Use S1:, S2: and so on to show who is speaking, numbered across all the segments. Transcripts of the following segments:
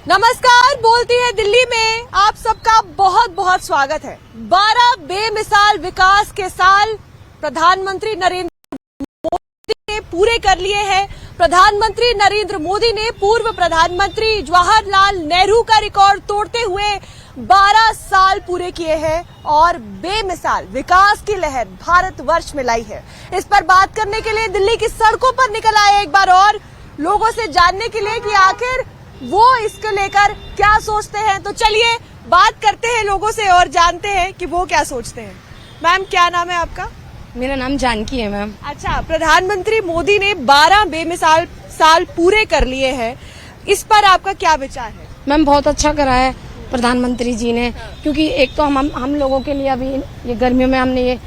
S1: नमस्कार, बोलती है दिल्ली में आप सबका बहुत बहुत स्वागत है। 12 बेमिसाल विकास के साल प्रधानमंत्री नरेंद्र मोदी ने पूरे कर लिए हैं। प्रधानमंत्री नरेंद्र मोदी ने पूर्व प्रधानमंत्री जवाहरलाल नेहरू का रिकॉर्ड तोड़ते हुए 12 साल पूरे किए हैं और बेमिसाल विकास की लहर भारतवर्ष में लाई है। इस पर बात करने के लिए दिल्ली की सड़कों पर निकल आए एक बार और लोगों से जानने के लिए कि आखिर वो इसको लेकर क्या सोचते हैं। तो चलिए बात करते हैं लोगों से और जानते हैं कि वो क्या सोचते हैं। मैम, क्या नाम है आपका?
S2: मेरा नाम जानकी है मैम।
S1: अच्छा, प्रधानमंत्री मोदी ने 12 बेमिसाल साल पूरे कर लिए हैं, इस पर आपका क्या विचार है?
S2: मैम, बहुत अच्छा करा है प्रधानमंत्री जी ने, क्योंकि एक तो हम लोगों के लिए अभी ये गर्मियों में हमने ये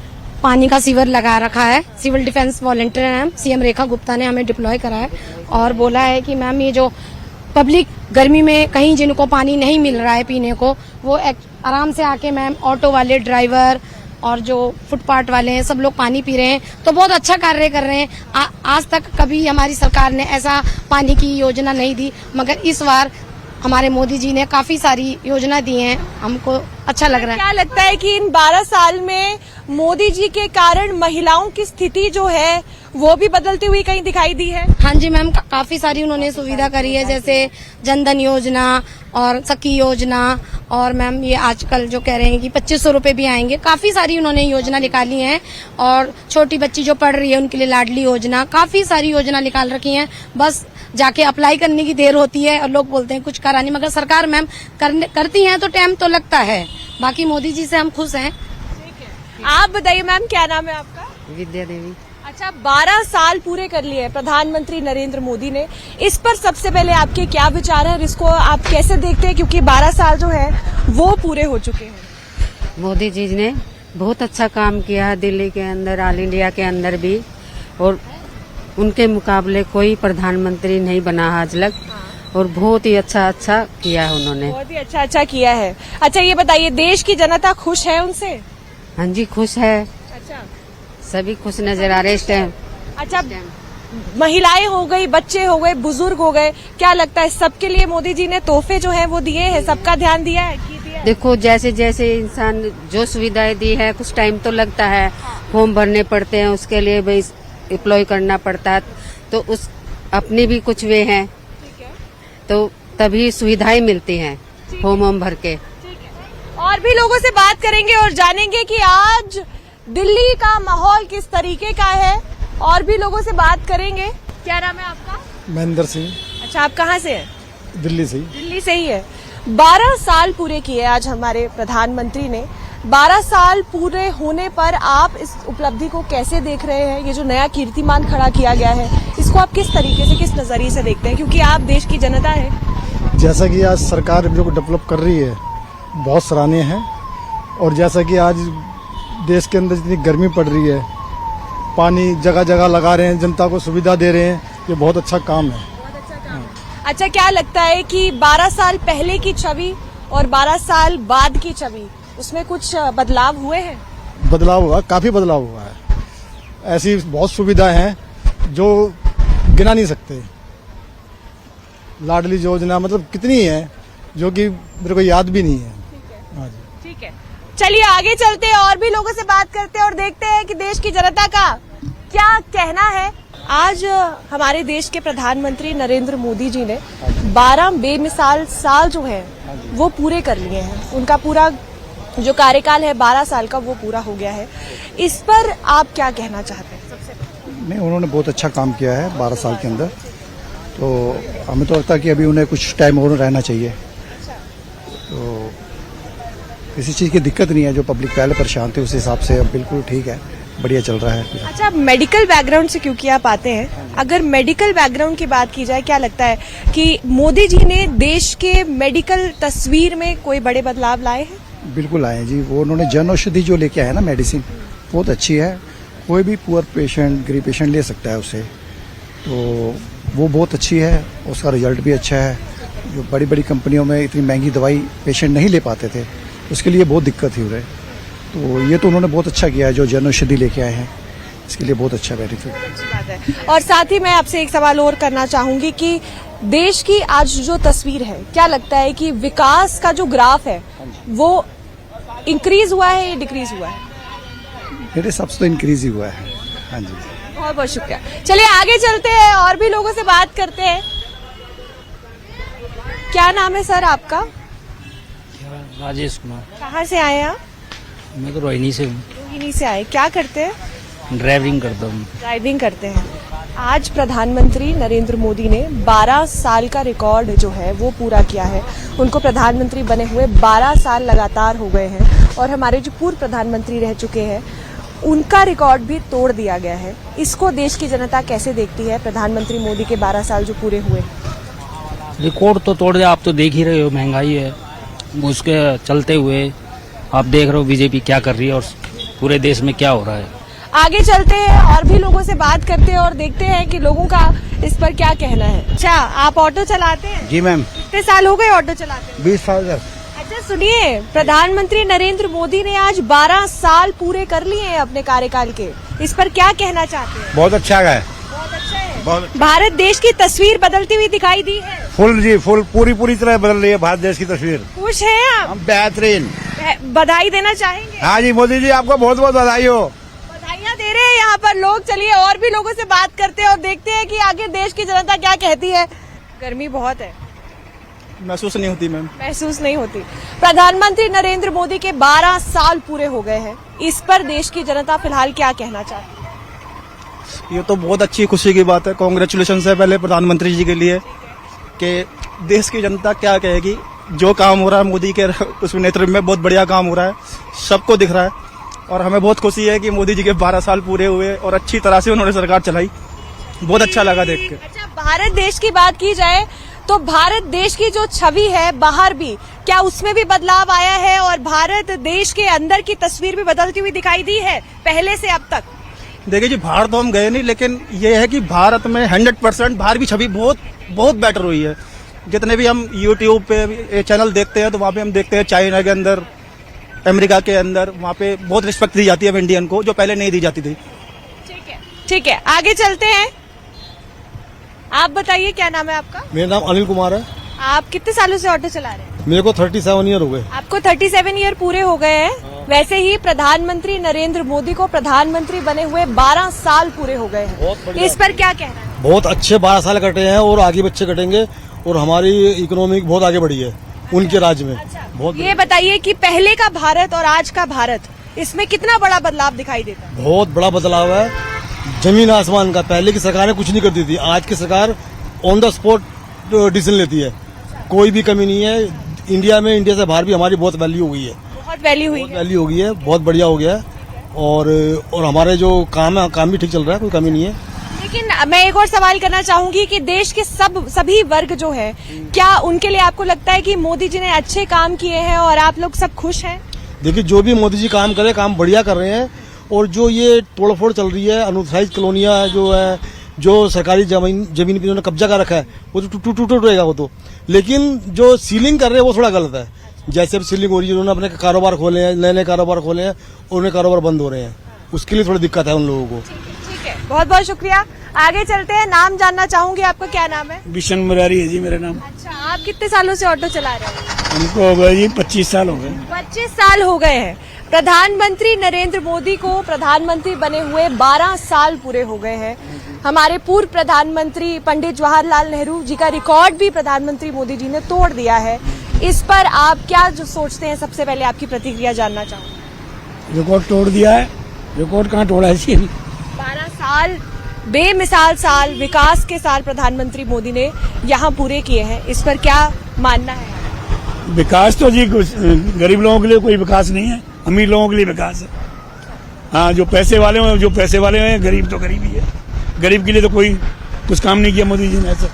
S2: पानी का सीवर लगा रखा है। सिविल डिफेंस वॉलंटियर हैं, सीएम रेखा गुप्ता ने हमें डिप्लॉय करा है और बोला है कि मैम ये जो पब्लिक गर्मी में कहीं जिनको पानी नहीं मिल रहा है पीने को, वो आराम से आके मैम ऑटो वाले, ड्राइवर और जो फुटपाथ वाले हैं सब लोग पानी पी रहे हैं, तो बहुत अच्छा कार्य कर रहे हैं। आज तक कभी हमारी सरकार ने ऐसा पानी की योजना नहीं दी, मगर इस बार हमारे मोदी जी ने काफी सारी योजना दी हैं, हमको अच्छा लग रहा है।
S1: क्या लगता है कि इन 12 साल में मोदी जी के कारण महिलाओं की स्थिति जो है वो भी बदलती हुई कहीं दिखाई दी है?
S2: हाँ जी मैम, काफी सारी उन्होंने सुविधा करी है, जैसे जनधन योजना और सखी योजना, और मैम ये आजकल जो कह रहे हैं कि 2500 रुपए भी आएंगे, काफी सारी उन्होंने योजना निकाली हैं। और छोटी बच्ची जो पढ़ रही है उनके लिए लाडली योजना, काफी सारी योजना निकाल रखी हैं। बस जाके अप्लाई करने की देर होती है और लोग बोलते हैं कुछ करा नहीं, मगर सरकार मैम करती है तो टाइम तो लगता है। बाकी मोदी जी से हम खुश हैं।
S1: आप बताइए मैम, क्या नाम है आपका?
S3: विद्या देवी।
S1: अच्छा, 12 साल पूरे कर लिए हैं प्रधानमंत्री नरेंद्र मोदी ने, इस पर सबसे पहले आपके क्या विचार है और इसको आप कैसे देखते हैं, क्योंकि 12 साल जो है वो पूरे हो चुके हैं?
S3: मोदी जी ने बहुत अच्छा काम किया है दिल्ली के अंदर, ऑल इंडिया के अंदर भी, और उनके मुकाबले कोई प्रधानमंत्री नहीं बना आज तक, और बहुत ही अच्छा किया है उन्होंने।
S1: बहुत ही अच्छा किया है। अच्छा, ये बताइए, देश की जनता खुश है उनसे?
S3: हाँ जी, खुश है।
S1: अच्छा,
S3: सभी खुश नजर आ रहे इस टाइम।
S1: अच्छा, महिलाएं हो गई, बच्चे हो गए, बुजुर्ग हो गए, क्या लगता है सबके लिए मोदी जी ने तोहफे जो है वो दिए हैं, सबका ध्यान दिया है कि दिया है?
S3: देखो, जैसे जैसे इंसान जो सुविधाएं दी है, कुछ टाइम तो लगता है, फॉर्म भरने पड़ते हैं, उसके लिए भाई अप्लाई करना पड़ता है, तो उस अपनी भी कुछ वे हैं, तो तभी सुविधाएं मिलती हैं फॉर्म भर के।
S1: और भी लोगों से बात करेंगे और जानेंगे कि आज दिल्ली का माहौल किस तरीके का है, और भी लोगों से बात करेंगे। क्या नाम है आपका?
S4: महेंद्र सिंह।
S1: अच्छा, आप कहाँ से हैं?
S4: दिल्ली से।
S1: दिल्ली से ही है। 12 साल पूरे किए आज हमारे प्रधानमंत्री ने। 12 साल पूरे होने पर आप इस उपलब्धि को कैसे देख रहे हैं? ये जो नया कीर्तिमान खड़ा किया गया है, इसको आप किस तरीके से, किस नजरिए से देखते हैं, क्योंकि आप देश की जनता है?
S4: जैसा कि आज सरकार जो डेवलप कर रही है बहुत सराहनीय है, और जैसा कि आज देश के अंदर जितनी गर्मी पड़ रही है, पानी जगह जगह लगा रहे हैं, जनता को सुविधा दे रहे हैं, ये बहुत अच्छा काम है।
S1: अच्छा, क्या लगता है कि 12 साल पहले की छवि और 12 साल बाद की छवि, उसमें कुछ बदलाव हुए हैं?
S4: बदलाव हुआ, काफी बदलाव हुआ है। ऐसी बहुत सुविधाएं हैं जो गिना नहीं सकते। लाडली योजना मतलब कितनी है जो कि मेरे को याद भी नहीं है। हाँ जी,
S1: ठीक है, चलिए आगे चलते हैं और भी लोगों से बात करते हैं और देखते हैं कि देश की जनता का क्या कहना है। आज हमारे देश के प्रधानमंत्री नरेंद्र मोदी जी ने 12 बेमिसाल साल जो है वो पूरे कर लिए हैं। उनका पूरा जो कार्यकाल है 12 साल का वो पूरा हो गया है। इस पर आप क्या कहना चाहते हैं? सबसे
S4: नहीं, उन्होंने बहुत अच्छा काम किया है 12 साल के अंदर, तो हमें तो लगता है कि अभी उन्हें कुछ टाइम और रहना चाहिए। तो किसी चीज़ की दिक्कत नहीं है, जो पब्लिक पहले परेशान थी उस हिसाब से अब बिल्कुल ठीक है, बढ़िया चल रहा है।
S1: अच्छा, मेडिकल बैकग्राउंड से क्योंकि आप आते हैं, अगर मेडिकल बैकग्राउंड की बात की जाए, क्या लगता है कि मोदी जी ने देश के मेडिकल तस्वीर में कोई बड़े बदलाव लाए हैं?
S4: बिल्कुल आए जी, वो उन्होंने जन औषधि जो लेके आए ना मेडिसिन, बहुत अच्छी है। कोई भी पुअर पेशेंट, गरीब पेशेंट ले सकता है उसे, तो वो बहुत अच्छी है, उसका रिजल्ट भी अच्छा है। जो बड़ी बड़ी कंपनियों में इतनी महंगी दवाई पेशेंट नहीं ले पाते थे, उसके लिए बहुत दिक्कत ही हो रही है। तो ये तो उन्होंने बहुत अच्छा किया है जो जन औषधि लेके आए हैं, इसके लिए बहुत अच्छा बेनिफिट।
S1: अच्छी बात है। और साथ ही मैं आपसे एक सवाल और करना चाहूंगी कि देश की आज जो तस्वीर है, क्या लगता है कि विकास का जो ग्राफ है वो इंक्रीज हुआ है या डिक्रीज हुआ है?
S4: मेरे हिसाब से तो इंक्रीज ही हुआ है। हाँ जी।
S1: बहुत बहुत शुक्रिया। चलिए आगे चलते हैं और भी लोगों से बात करते हैं। क्या नाम है सर आपका?
S5: राजेश कुमार।
S1: कहाँ से आए हैं आप?
S5: मैं तो रोहिणी से हूँ,
S1: रोहिणी से आए। क्या करते हैं?
S5: ड्राइविंग करता हूँ।
S1: ड्राइविंग करते हैं। आज प्रधानमंत्री नरेंद्र मोदी ने 12 साल का रिकॉर्ड जो है वो पूरा किया है। उनको प्रधानमंत्री बने हुए 12 साल लगातार हो गए हैं और हमारे जो पूर्व प्रधानमंत्री रह चुके हैं उनका रिकॉर्ड भी तोड़ दिया गया है। इसको देश की जनता कैसे देखती है? प्रधानमंत्री मोदी के 12 साल जो पूरे हुए।
S5: रिकॉर्ड तो तोड़ दिया, आप तो देख ही रहे हो, महंगाई है उसके चलते हुए आप देख रहे हो बीजेपी क्या कर रही है और पूरे देश में क्या हो रहा है।
S1: आगे चलते हैं और भी लोगों से बात करते हैं और देखते हैं कि लोगों का इस पर क्या कहना है। अच्छा, आप ऑटो चलाते हैं?
S4: जी मैम।
S1: कितने साल हो गए ऑटो चलाते हैं?
S4: 20 साल तक।
S1: अच्छा सुनिए, प्रधानमंत्री नरेंद्र मोदी ने आज 12 साल पूरे कर लिए हैं अपने कार्यकाल के। इस पर क्या कहना चाहते हैं?
S4: बहुत अच्छा है।
S1: बहुत अच्छा है।
S4: बहुत
S1: भारत देश की तस्वीर बदलती हुई दिखाई दी है।
S4: फुल जी, फुल पूरी तरह बदल रही है भारत देश की तस्वीर।
S1: खुश हैं आप?
S4: हम बेहतरीन।
S1: बधाई देना चाहेंगे?
S4: हाँ जी, मोदी जी आपको बहुत बहुत बधाई हो।
S1: बधाइयाँ दे रहे हैं यहाँ पर लोग। चलिए और भी लोगों से बात करते हैं और देखते हैं कि आगे देश की जनता क्या कहती है। गर्मी बहुत है।
S6: महसूस नहीं होती मैम।
S1: महसूस नहीं होती। प्रधानमंत्री नरेंद्र मोदी के 12 साल पूरे हो गए हैं। इस पर देश की जनता फिलहाल क्या कहना चाहती है?
S6: ये तो बहुत अच्छी खुशी की बात है। कांग्रेचुलेशन है पहले प्रधानमंत्री जी के लिए कि देश की जनता क्या कहेगी। जो काम हो रहा है मोदी के उस नेतृत्व में बहुत बढ़िया काम हो रहा है, सबको दिख रहा है और हमें बहुत खुशी है कि मोदी जी के 12 साल पूरे हुए और अच्छी तरह से उन्होंने सरकार चलाई। बहुत अच्छा लगा देख के।
S1: अच्छा, भारत देश की बात की जाए तो भारत देश की जो छवि है बाहर भी, क्या उसमें भी बदलाव आया है और भारत देश के अंदर की तस्वीर भी बदलती हुई दिखाई दी है पहले से अब तक?
S6: देखिए जी, बाहर तो हम गए नहीं, लेकिन ये है कि भारत में 100% बाहर भी छवि बहुत बेटर हुई है। जितने भी हम यूट्यूब पे चैनल देखते हैं तो वहाँ पे हम देखते हैं चाइना के अंदर, अमेरिका के अंदर, वहाँ पे बहुत रिस्पेक्ट दी जाती है इंडियन को, जो पहले नहीं दी जाती थी।
S1: ठीक है, आगे चलते हैं। आप बताइए क्या नाम है आपका?
S7: मेरा नाम अनिल कुमार है।
S1: आप कितने सालों से ऑटो चला रहे हैं?
S7: मेरे को 37 ईयर हो गए।
S1: आपको 37 ईयर पूरे हो गए हैं। वैसे ही प्रधानमंत्री नरेंद्र मोदी को प्रधानमंत्री बने हुए 12 साल पूरे हो गए हैं। इस पर क्या कहना है?
S7: बहुत अच्छे 12 साल कटे हैं और आगे बच्चे कटेंगे और हमारी इकोनॉमी बहुत आगे बढ़ी है उनके राज्य में। बहुत
S1: ये बताइए कि पहले का भारत और आज का भारत, इसमें कितना बड़ा बदलाव दिखाई देता है?
S7: बहुत बड़ा बदलाव है, जमीन आसमान का। पहले की सरकारें कुछ नहीं करती थी, आज की सरकार ऑन द स्पॉट डिसीजन लेती है। कोई भी कमी नहीं है इंडिया में। इंडिया से बाहर भी हमारी बहुत वैल्यू हो गई है।
S1: बहुत वैल्यू हुई
S7: बहुत
S1: है।
S7: वैल्यू हो गई है, बहुत बढ़िया हो गया है और हमारे जो काम है काम भी ठीक चल रहा है, कोई कमी नहीं है।
S1: लेकिन मैं एक और सवाल करना चाहूंगी कि देश के सभी वर्ग जो है, क्या उनके लिए आपको लगता है कि मोदी जी ने अच्छे काम किए हैं और आप लोग सब खुश हैं?
S7: देखिए, जो भी मोदी जी काम करे, काम बढ़िया कर रहे हैं और जो ये तोड़फोड़ चल रही है, अनऑथराइज्ड कॉलोनियां जो है, जो सरकारी जमीन पे उन्होंने कब्जा कर रखा है, वो तो टूट रहेगा वो तो। लेकिन जो सीलिंग कर रहे हैं वो थोड़ा गलत है। जैसे अब सीलिंग हो रही है, उन्होंने अपने कारोबार खोले हैं, नए कारोबार खोले हैं और उन्हें कारोबार बंद हो रहे हैं, उसके लिए थोड़ी दिक्कत है उन लोगों को।
S1: ठीक है, बहुत बहुत शुक्रिया। आगे चलते हैं। नाम जानना चाहूंगी, आपका क्या नाम है?
S8: बिशन मुरारी है जी मेरा नाम।
S1: अच्छा, आप कितने सालों से ऑटो चला रहे हैं?
S8: हमको हो गए जी 25 साल हो गए।
S1: 25 साल हो गए हैं। प्रधानमंत्री नरेंद्र मोदी को प्रधानमंत्री बने हुए 12 साल पूरे हो गए हैं। हमारे पूर्व प्रधानमंत्री पंडित जवाहरलाल नेहरू जी का रिकॉर्ड भी प्रधानमंत्री मोदी जी ने तोड़ दिया है। इस पर आप क्या जो सोचते हैं? सबसे पहले आपकी प्रतिक्रिया जानना चाहूंगी।
S8: रिकॉर्ड तोड़ दिया है। रिकॉर्ड कहाँ तोड़ा है जी?
S1: 12 साल बेमिसाल साल, विकास के साल प्रधानमंत्री मोदी ने यहाँ पूरे किए हैं। इस पर क्या मानना है?
S8: विकास तो जी गरीब लोगों के लिए कोई विकास नहीं है, अमीर लोगों के लिए विकास है। हाँ, जो पैसे वाले हैं, गरीब तो गरीब ही है। गरीब के लिए तो कोई कुछ काम नहीं किया मोदी जी ने। ऐसा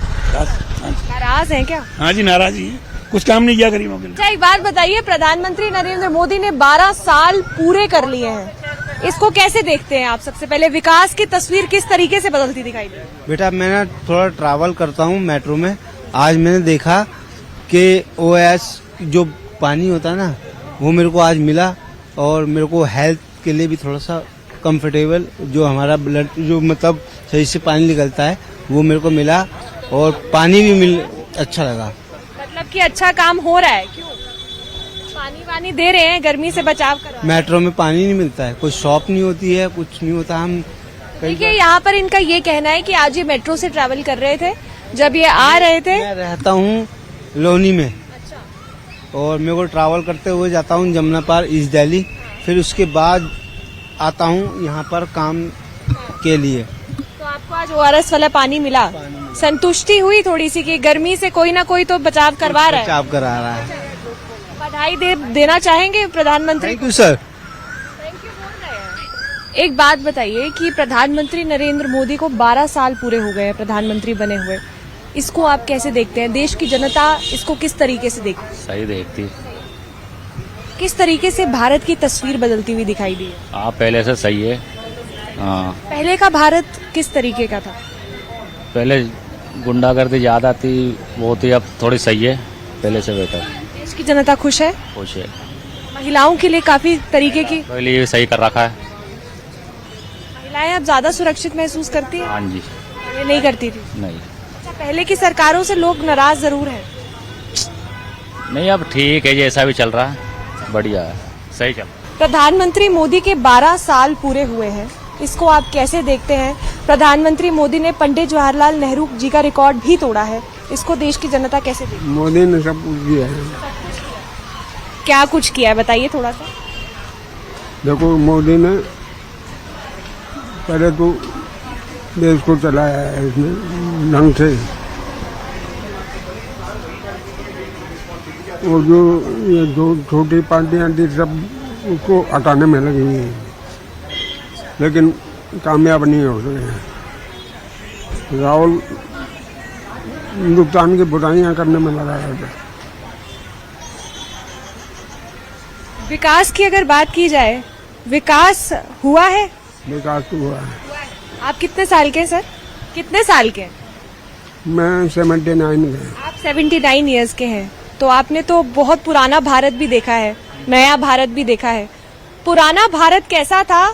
S1: नाराज हैं क्या?
S8: हाँ जी, नाराज ही है, कुछ काम नहीं किया गरीबों के लिए।
S1: अच्छा, एक बात बताइए, प्रधानमंत्री नरेंद्र मोदी ने 12 साल पूरे कर लिए हैं, इसको कैसे देखते हैं आप? सबसे पहले विकास की तस्वीर किस तरीके से बदलती दिखाई दे?
S9: बेटा, मैं थोड़ा ट्रैवल करता हूँ मेट्रो में। आज मैंने देखा कि OS जो पानी होता है ना, वो मेरे को आज मिला और मेरे को हेल्थ के लिए भी थोड़ा सा कंफर्टेबल, जो हमारा ब्लड जो मतलब सही से पानी निकलता है, वो मेरे को मिला। और पानी भी मिल अच्छा लगा।
S1: मतलब कि अच्छा काम हो रहा है, क्यों? पानी वानी दे रहे हैं, गर्मी से बचाव कर रहे हैं।
S9: मेट्रो में पानी नहीं मिलता है, कोई शॉप नहीं होती है, कुछ नहीं होता। हम
S1: देखिए यहाँ पर इनका ये कहना है कि आज ये मेट्रो से ट्रैवल कर रहे थे, जब ये आ रहे थे।
S9: मैं रहता हूँ लोनी में। और मेरे को ट्रैवल करते हुए जाता हूँ जमुना पार ईस्ट दिल्ली, फिर उसके बाद आता हूँ यहाँ पर काम के लिए।
S1: तो आपको आज ORS वाला पानी मिला, संतुष्टि हुई थोड़ी सी कि गर्मी से कोई ना कोई तो बचाव करवा रहा है।
S9: बचाव करा रहा है।
S1: बधाई देना चाहेंगे प्रधानमंत्री
S9: थैंक यू सर।
S1: एक बात बताइए कि प्रधानमंत्री नरेंद्र मोदी को 12 साल पूरे हो गए हैं प्रधानमंत्री बने हुए, इसको आप कैसे देखते हैं? देश की जनता इसको किस तरीके से देखती है?
S5: सही देखती।
S1: किस तरीके से भारत की तस्वीर बदलती हुई दिखाई दी है?
S5: आप पहले से सही है। हाँ,
S1: पहले का भारत किस तरीके का था?
S5: पहले गुंडागर्दी ज्यादा थी, वो थी, अब थोड़ी सही है, पहले से बेहतर।
S1: देश की जनता खुश है?
S5: खुश है।
S1: महिलाओं के लिए काफी तरीके की,
S5: पहले ये सही कर रखा है।
S1: महिलाएं अब ज्यादा सुरक्षित महसूस करती है,
S5: हाँ जी।
S1: ये नहीं करती थी।
S5: नहीं
S1: अच्छा, पहले की सरकारों से लोग नाराज जरूर हैं।
S5: नहीं, अब ठीक है, जैसा भी चल रहा है बढ़िया है, सही चल रहा है।
S1: प्रधानमंत्री मोदी के 12 साल पूरे हुए हैं, इसको आप कैसे देखते हैं? प्रधानमंत्री मोदी ने पंडित जवाहरलाल नेहरू जी का रिकॉर्ड भी तोड़ा है, इसको देश की जनता कैसे देखती है?
S7: मोदी ने सब कुछ किया है।
S1: क्या कुछ किया है बताइए थोड़ा सा।
S7: देखो, मोदी ने पहले तो देश को चलाया है इसने ढंग से, और जो ये दो छोटी पार्टियां थी सब उसको हटाने में लगी हैं, लेकिन कामयाब नहीं हो सके। राहुल हिंदुस्तान की बुराइयां करने में लगा रहता है।
S1: विकास की अगर बात की जाए, विकास हुआ है?
S7: विकास तो हुआ है।
S1: आप कितने साल के हैं सर? कितने साल के हैं?
S7: मैं 79 का।
S1: आप 79 ईयर्स के हैं, तो आपने तो बहुत पुराना भारत भी देखा है, नया भारत भी देखा है। पुराना भारत कैसा था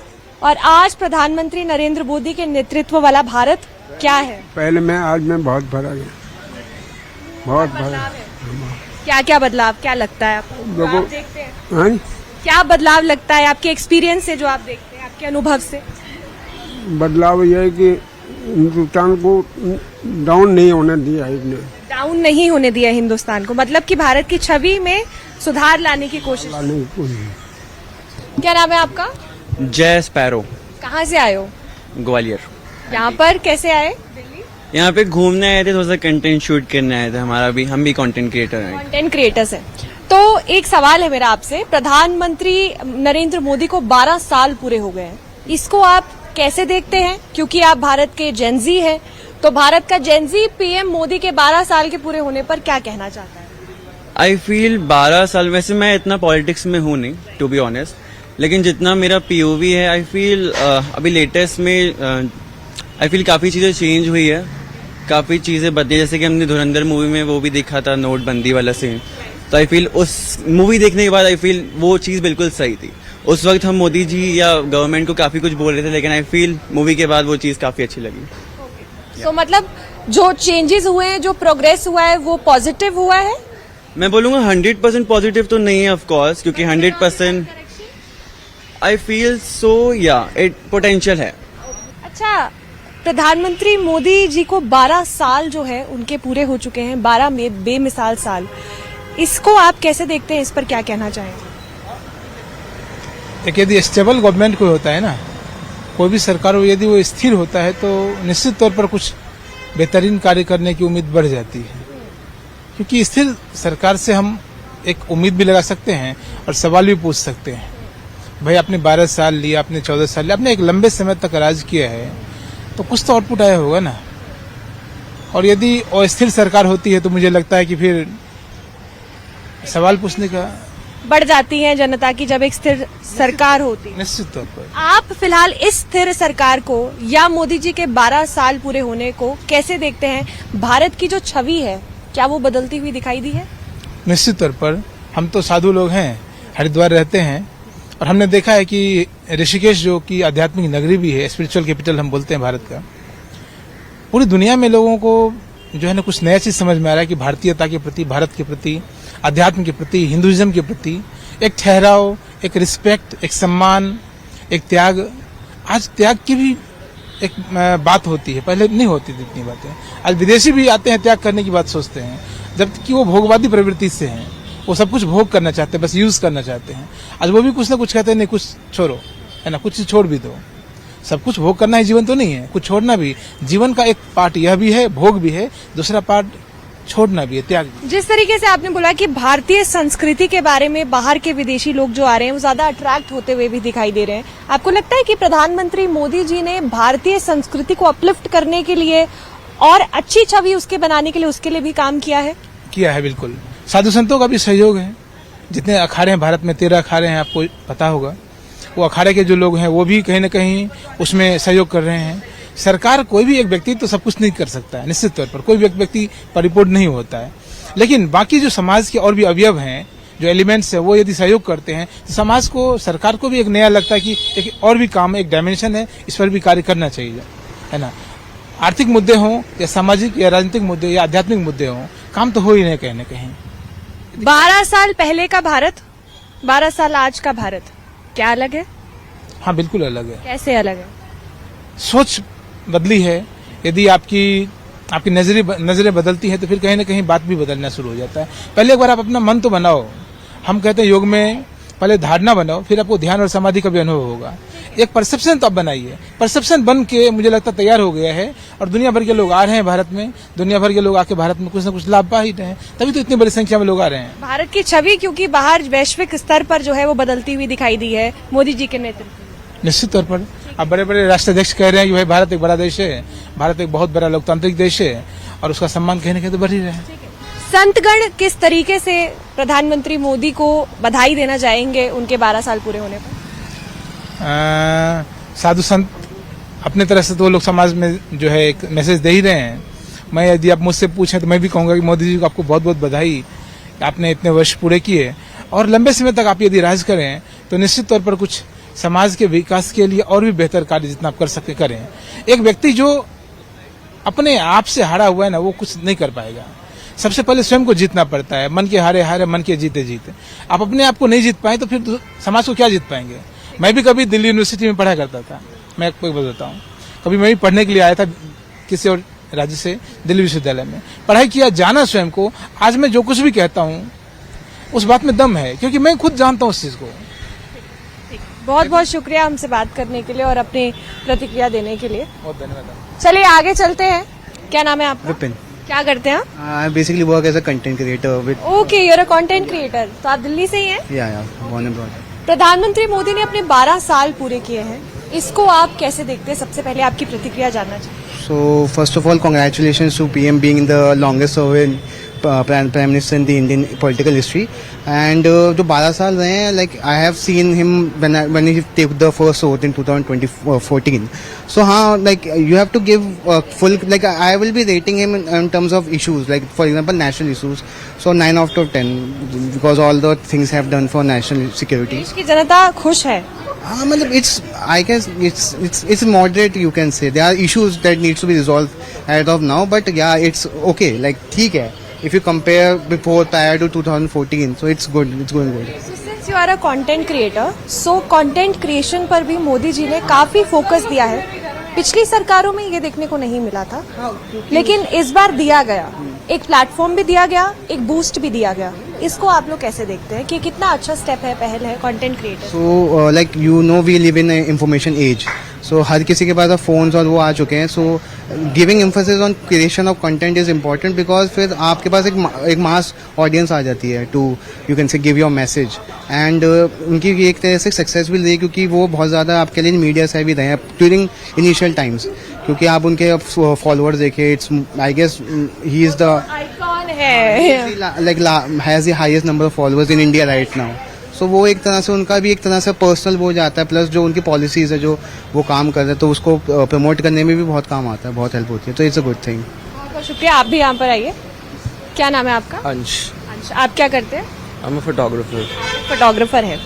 S1: और आज प्रधानमंत्री नरेंद्र मोदी के नेतृत्व वाला भारत क्या है?
S7: पहले में आज में बहुत फर्क है, बहुत फर्क।
S1: क्या क्या बदलाव, क्या लगता है आपको? जो
S7: देखो,
S1: आप देखते हैं,
S7: हाँ,
S1: क्या बदलाव लगता है आपके एक्सपीरियंस से, जो आप देखते हैं, आपके अनुभव से?
S7: बदलाव यह है कि हिंदुस्तान को डाउन नहीं होने दिया है इसने।
S1: डाउन नहीं होने दिया हिंदुस्तान को, मतलब कि भारत की छवि में सुधार लाने की कोशिश। क्या नाम है आपका?
S10: जय स्पैरो।
S1: कहाँ से आए हो?
S10: ग्वालियर।
S1: यहाँ पर कैसे आए?
S10: यहाँ पे घूमने आए थे, थोड़ा सा कंटेंट शूट करने आए थे। हम भी कंटेंट क्रिएटर हैं।
S1: कंटेंट क्रिएटर्स हैं। तो एक सवाल है मेरा आपसे, प्रधानमंत्री नरेंद्र मोदी को 12 साल पूरे हो गए हैं, इसको आप कैसे देखते हैं? क्योंकि आप भारत के जेनजी हैं, तो भारत का जेनजी पीएम मोदी के 12 साल के पूरे होने पर क्या कहना चाहता है?
S10: आई फील 12 साल, वैसे मैं इतना पॉलिटिक्स में हूँ नहीं, टू बी ऑनेस्ट, लेकिन जितना मेरा पीओवी है, आई फील अभी लेटेस्ट में आई फील काफ़ी चीज़ें चेंज हुई है, काफ़ी चीज़ें बदली। जैसे कि हमने धुरंधर मूवी में वो भी देखा था, नोटबंदी वाला सीन। तो आई फील उस मूवी देखने के बाद आई फील वो चीज़ बिल्कुल सही थी। उस वक्त हम मोदी जी या गवर्नमेंट को काफ़ी कुछ बोल रहे थे, लेकिन आई फील मूवी के बाद वो चीज़ काफ़ी अच्छी लगी।
S1: तो मतलब जो चेंजेस हुए हैं, जो प्रोग्रेस हुआ है, वो पॉजिटिव हुआ है?
S10: मैं बोलूँगा 100% पॉजिटिव तो नहीं है ऑफ कोर्स, क्योंकि 100% आई फील सो या इट पोटेंशियल है।
S1: अच्छा, प्रधानमंत्री मोदी जी को 12 साल जो है उनके पूरे हो चुके हैं, 12 में बेमिसाल साल, इसको आप कैसे देखते हैं? इस पर क्या कहना चाहेंगे?
S11: एक यदि स्टेबल गवर्नमेंट कोई होता है ना, कोई भी सरकार हो, यदि वो स्थिर होता है तो निश्चित तौर पर कुछ बेहतरीन कार्य करने की उम्मीद बढ़ जाती है। क्योंकि स्थिर सरकार से हम एक उम्मीद भी लगा सकते हैं और सवाल भी पूछ सकते हैं। भाई आपने 12 साल लिया, आपने 14 साल लिया, आपने एक लंबे समय तक राज किया है, तो कुछ तो आउटपुट आया होगा ना। और यदि अस्थिर सरकार होती है तो मुझे लगता है कि फिर सवाल पूछने का
S1: बढ़ जाती है जनता की, जब एक स्थिर सरकार होती है।
S11: निश्चित तौर पर
S1: आप फिलहाल इस स्थिर सरकार को या मोदी जी के 12 साल पूरे होने को कैसे देखते हैं? भारत की जो छवि है, क्या वो बदलती हुई दिखाई दी है?
S11: निश्चित तौर पर हम तो साधु लोग हैं, हरिद्वार रहते हैं, और हमने देखा है कि ऋषिकेश जो कि आध्यात्मिक नगरी भी है, स्पिरिचुअल कैपिटल हम बोलते हैं भारत का, पूरी दुनिया में लोगों को जो है ना कुछ नया चीज समझ में आ रहा है कि भारतीयता के प्रति, भारत के प्रति, अध्यात्म के प्रति, हिंदुइज्म के प्रति एक ठहराव, एक रिस्पेक्ट, एक सम्मान, एक त्याग। आज त्याग की भी एक बात होती है, पहले नहीं होती थी इतनी बातें। आज विदेशी भी आते हैं, त्याग करने की बात सोचते हैं, जबकि वो भोगवादी प्रवृत्ति से हैं। वो सब कुछ भोग करना चाहते हैं, बस यूज करना चाहते हैं। आज वो भी कुछ ना कुछ कहते हैं, नहीं कुछ छोड़ो, है ना, कुछ छोड़ भी दो। सब कुछ भोग करना ही जीवन तो नहीं है, कुछ छोड़ना भी जीवन का एक पार्ट यह भी है, भोग भी है, दूसरा पार्ट छोड़ना भी है, त्याग भी।
S1: जिस तरीके से आपने बोला कि भारतीय संस्कृति के बारे में बाहर के विदेशी लोग जो आ रहे हैं वो ज्यादा अट्रैक्ट होते हुए भी दिखाई दे रहे हैं, आपको लगता है कि प्रधानमंत्री मोदी जी ने भारतीय संस्कृति को अपलिफ्ट करने के लिए और अच्छी छवि उसके बनाने के लिए उसके लिए भी काम किया है?
S11: किया है, बिल्कुल। साधु संतों का भी सहयोग है। जितने अखाड़े हैं भारत में, 13 अखाड़े हैं, आपको पता होगा। वो अखाड़े के जो लोग हैं वो भी कहीं ना कहीं उसमें सहयोग कर रहे हैं। सरकार, कोई भी एक व्यक्ति तो सब कुछ नहीं कर सकता है, निश्चित तौर पर कोई भी एक व्यक्ति परिपूर्ण नहीं होता है, लेकिन बाकी जो समाज के और भी अवयव हैं, जो एलिमेंट्स है, वो यदि सहयोग करते हैं तो समाज को, सरकार को भी एक नया लगता है कि एक और भी काम, एक डायमेंशन है, इस पर भी कार्य करना चाहिए, है ना। आर्थिक मुद्दे हों या सामाजिक या राजनीतिक मुद्दे या आध्यात्मिक मुद्दे हों, काम तो हो ही नहीं कहीं ना कहीं।
S1: 12 साल पहले का भारत, 12 साल आज का भारत क्या अलग है?
S11: हाँ, बिल्कुल अलग है।
S1: कैसे अलग है?
S11: सोच बदली है। यदि आपकी नजरें बदलती हैं तो फिर कहीं ना कहीं बात भी बदलना शुरू हो जाता है। पहले एक बार आप अपना मन तो बनाओ। हम कहते हैं योग में पहले धारणा बनाओ, फिर आपको ध्यान और समाधि का भी अनुभव होगा। एक परसेप्शन तो आप बनाइए। परसेप्शन बन के मुझे लगता तैयार हो गया है और दुनिया भर के लोग आ रहे हैं भारत में। दुनिया भर के लोग आके भारत में कुछ ना कुछ लाभ पा ही रहे हैं, तभी तो इतनी बड़ी संख्या में लोग आ रहे हैं।
S1: भारत की छवि क्योंकि बाहर वैश्विक स्तर पर जो है वो बदलती हुई दिखाई दी है मोदी जी के नेतृत्व में।
S11: निश्चित तौर पर अब बड़े बड़े राष्ट्राध्यक्ष कह रहे हैं कि भाई भारत एक बड़ा देश है, भारत एक बहुत बड़ा लोकतांत्रिक देश है और उसका सम्मान कहीं ना कहीं तो बढ़ ही रहे हैं।
S1: संतगण किस तरीके से प्रधानमंत्री मोदी को बधाई देना चाहेंगे उनके 12 साल पूरे होने पर?
S11: साधु संत अपने तरह से तो लोग समाज में जो है एक मैसेज दे ही रहे हैं। मैं, यदि आप मुझसे पूछें तो मैं भी कहूंगा कि मोदी जी को आपको बहुत बहुत बधाई, आपने इतने वर्ष पूरे किए और लंबे समय तक आप यदि राज करें तो निश्चित तौर पर कुछ समाज के विकास के लिए और भी बेहतर कार्य जितना आप कर सकते करें। एक व्यक्ति जो अपने आप से हारा हुआ है ना, वो कुछ नहीं कर पाएगा। सबसे पहले स्वयं को जीतना पड़ता है। मन के हारे हारे, मन के जीते जीते। आप अपने आप को नहीं जीत पाए तो फिर समाज को क्या जीत पाएंगे? मैं भी कभी दिल्ली यूनिवर्सिटी में पढ़ा करता था। मैं आपको बताता हूँ, कभी मैं भी पढ़ने के लिए आया था किसी और राज्य से, दिल्ली विश्वविद्यालय में पढ़ाई किया, जाना स्वयं को। आज मैं जो कुछ भी कहता हूँ उस बात में दम है, क्योंकि मैं खुद जानता हूँ उस चीज को।
S1: बहुत बहुत शुक्रिया हमसे बात करने के लिए और अपनी प्रतिक्रिया देने के लिए।
S11: बहुत धन्यवाद।
S1: चलिए आगे चलते हैं। क्या नाम है आपका?
S9: विपिन।
S1: क्या करते हैं आप?
S9: I basically work as a content creator with
S1: okay, you are a content creator. तो आप दिल्ली से ही हैं?
S9: या बोर्न एंड ब्रॉट।
S1: प्रधानमंत्री मोदी ने अपने 12 साल पूरे किए हैं, इसको आप कैसे देखते हैं? सबसे पहले आपकी प्रतिक्रिया जानना चाहिए।
S9: So first of all, congratulations to PM being the longest serving Prime Minister in the Indian political history. And जो 12 साल रहे हैं, like I have seen him when he took the first oath in 2014. So हाँ, like you have to give full, like I will be rating him in terms of issues, like for example national issues. So 9 out of 10 because all the things have done for national security.
S1: देश की जनता खुश है?
S9: हाँ, मतलब I guess it's moderate, you can say. There are issues that needs to be resolved as of now, but yeah, it's okay. Like ठीक है. If you compare before, prior to 2014, so it's good. It's going good.
S1: So since you are a content creator, so content creation पर भी मोदी जी ने काफी focus दिया है। पिछली सरकारों में ये देखने को नहीं मिला था, लेकिन इस बार दिया गया। एक प्लेटफॉर्म भी दिया गया, एक बूस्ट भी दिया गया। इसको आप लोग कैसे देखते हैं कि कितना अच्छा स्टेप है, पहल है content creator?
S9: So like you know, we live in an information age. So हर किसी के पास फोन्स और वो आ चुके हैं. So giving emphasis on creation of content is important because फिर आपके पास एक मास ऑडियंस आ जाती है to you can say give your message. And उनकी एक तरह से सक्सेसफुल रही क्योंकि वो बहुत ज़्यादा आपके लिए मीडिया से भी रहे हैं ड्यूरिंग इनिशियल टाइम्स. क्योंकि आप उनके फॉलोअर्स देखे, it's I guess he is the
S1: icon है,
S9: like has the highest number of followers in India right now. So वो एक तरह से उनका भी एक तरह से पर्सनल वो जाता है, प्लस जो उनकी पॉलिसीज है जो वो काम कर रहे हैं तो उसको प्रमोट करने में भी बहुत काम आता है, बहुत हेल्प होती है. तो इट्स अ गुड थिंग.
S1: बहुत शुक्रिया. आप भी यहाँ पर आइए. क्या नाम है आपका?
S10: अंश.
S1: अंश, आप क्या करते हैं?
S10: I am a photographer.
S1: Photographer है.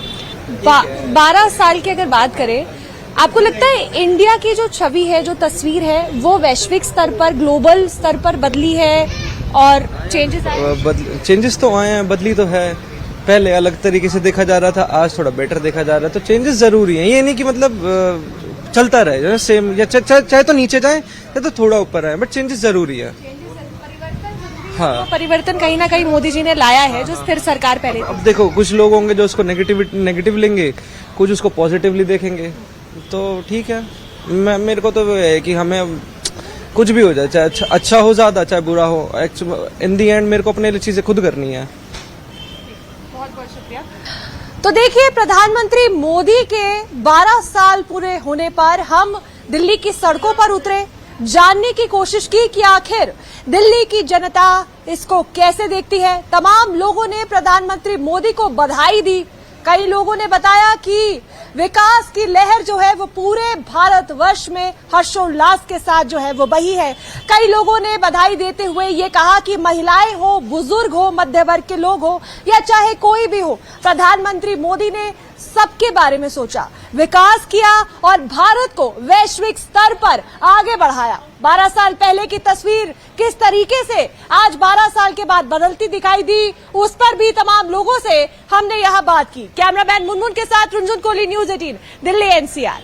S1: 12 साल की अगर बात करें आपको लगता है इंडिया की जो छवि है, जो तस्वीर है, वो वैश्विक स्तर पर, ग्लोबल स्तर पर बदली है और
S12: चेंजेस तो आए हैं, बदली तो है। पहले अलग तरीके से देखा जा रहा था, आज थोड़ा बेटर देखा जा रहा है, तो चेंजेस जरूरी हैं। ये नहीं कि मतलब चलता रहे सेम, या चाहे तो नीचे जाए या तो थोड़ा ऊपर आए, बट चेंजेस जरूरी है। हाँ,
S1: परिवर्तन कहीं ना कहीं मोदी जी ने लाया है, जो स्थिर सरकार पहले थी।
S12: अब देखो, कुछ लोग होंगे जो उसको नेगेटिव लेंगे, कुछ उसको पॉजिटिवली देखेंगे, तो ठीक है। मेरे को तो है कि हमें कुछ भी हो जाए, चाहे अच्छा हो ज्यादा, चाहे बुरा हो, इन दी एंड मेरे को अपने लिए चीजें खुद करनी है।
S1: बहुत बहुत शुक्रिया। तो देखिए, प्रधानमंत्री मोदी के 12 साल पूरे होने पर हम दिल्ली की सड़कों पर उतरे, जानने की कोशिश की कि आखिर दिल्ली की जनता इसको कैसे देखती है। तमाम लोगों ने प्रधानमंत्री मोदी को बधाई दी। कई लोगों ने बताया कि विकास की लहर जो है वो पूरे भारतवर्ष में हर्षोल्लास के साथ जो है वो बही है। कई लोगों ने बधाई देते हुए ये कहा कि महिलाएं हो, बुजुर्ग हो, मध्य वर्ग के लोग हो या चाहे कोई भी हो, प्रधानमंत्री मोदी ने सबके बारे में सोचा, विकास किया और भारत को वैश्विक स्तर पर आगे बढ़ाया। 12 साल पहले की तस्वीर किस तरीके से आज 12 साल के बाद बदलती दिखाई दी, उस पर भी तमाम लोगों से हमने यहां बात की। कैमरामैन मुनमुन के साथ रुंझुन कोहली, न्यूज़ 18 दिल्ली NCR।